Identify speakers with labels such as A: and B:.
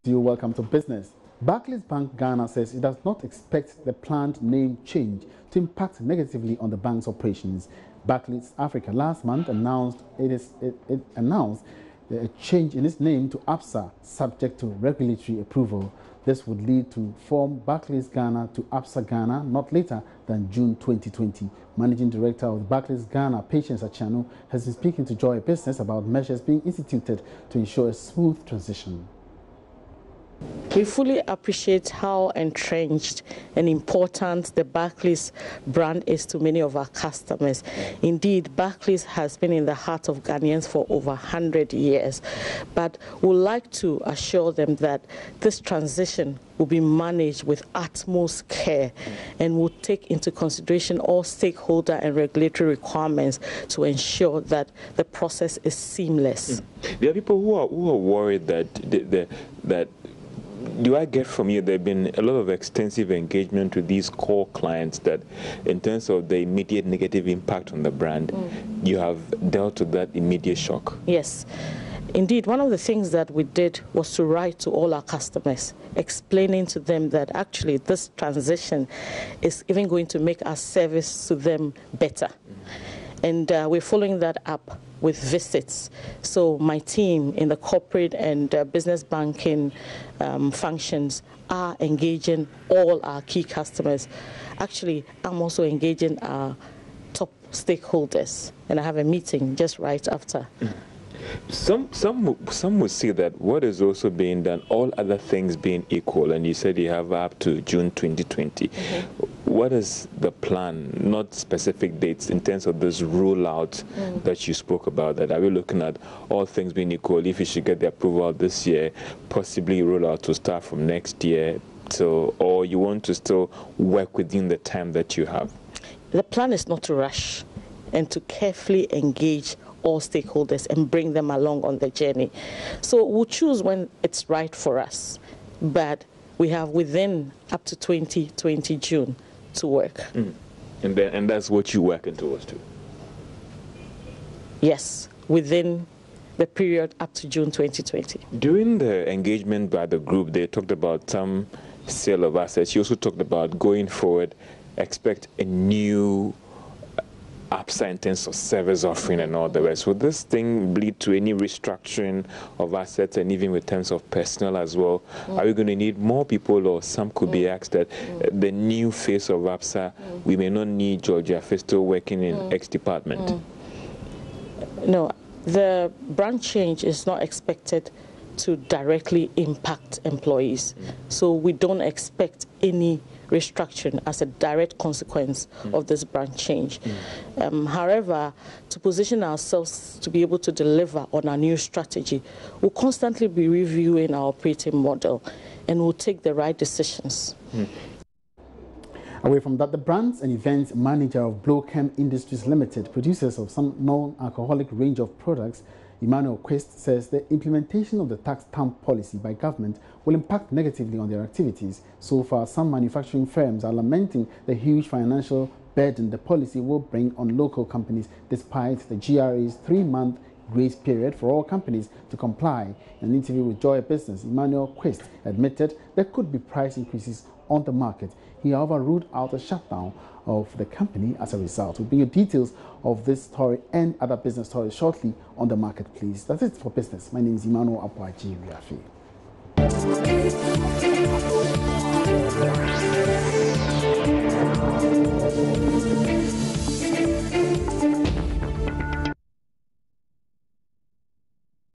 A: You're welcome to Business. Barclays Bank Ghana says it does not expect the planned name change to impact negatively on the bank's operations. Barclays Africa last month announced it announced a change in its name to Absa, subject to regulatory approval. This would lead to form Barclays Ghana to Absa Ghana not later than June 2020. Managing Director of Barclays Ghana, Patience Achano, has been speaking to Joy Business about measures being instituted to ensure a smooth transition.
B: We fully appreciate how entrenched and important the Barclays brand is to many of our customers. Indeed, Barclays has been in the heart of Ghanaians for over 100 years. But we'd like to assure them that this transition will be managed with utmost care and will take into consideration all stakeholder and regulatory requirements to ensure that the process is seamless.
C: There are people who are worried that do I get from you there have been a lot of extensive engagement with these core clients that in terms of the immediate negative impact on the brand, you have dealt with that immediate shock?
B: Yes. Indeed, one of the things that we did was to write to all our customers, explaining to them that actually this transition is even going to make our service to them better. And we're following that up with visits. So my team in the corporate and business banking functions are engaging all our key customers. Actually, I'm also engaging our top stakeholders, and I have a meeting just right after.
C: Some would say that what is also being done, all other things being equal, and you said you have up to June 2020. What is the plan, not specific dates, in terms of this rollout that you spoke about? That are we looking at all things being equal, if you should get the approval this year, possibly rollout to start from next year, so, or you want to still work within the time that you have?
B: The plan is not to rush and to carefully engage all stakeholders and bring them along on the journey. So we'll choose when it's right for us, but we have within up to 2020 June to work.
C: And that's what you're working towards too?
B: Yes, within the period up to June 2020.
C: During the engagement by the group, they talked about some sale of assets. You also talked about going forward, expect a new Absa in terms of service offering and all the rest. Would this thing lead to any restructuring of assets and even with terms of personnel as well? Are we going to need more people, or some could be asked that the new face of Absa, we may not need Georgia Festo working in X department?
B: No, the brand change is not expected to directly impact employees. So we don't expect any restructuring as a direct consequence of this brand change. However, to position ourselves to be able to deliver on our new strategy, we'll constantly be reviewing our operating model and we'll take the right decisions.
A: Away from that, the brands and events manager of Blowchem Industries Limited, producers of some non-alcoholic range of products, Emmanuel Quest, says the implementation of the tax stamp policy by government will impact negatively on their activities. So far, some manufacturing firms are lamenting the huge financial burden the policy will bring on local companies, despite the GRA's 3-month grace period for all companies to comply. In an interview with Joy Business, Emmanuel Quest admitted there could be price increases on the market. He, however, ruled out a shutdown of the company as a result. We'll bring you details of this story and other business stories shortly on the marketplace. That's it for business. My name is Emmanuel Apwaji Riafi.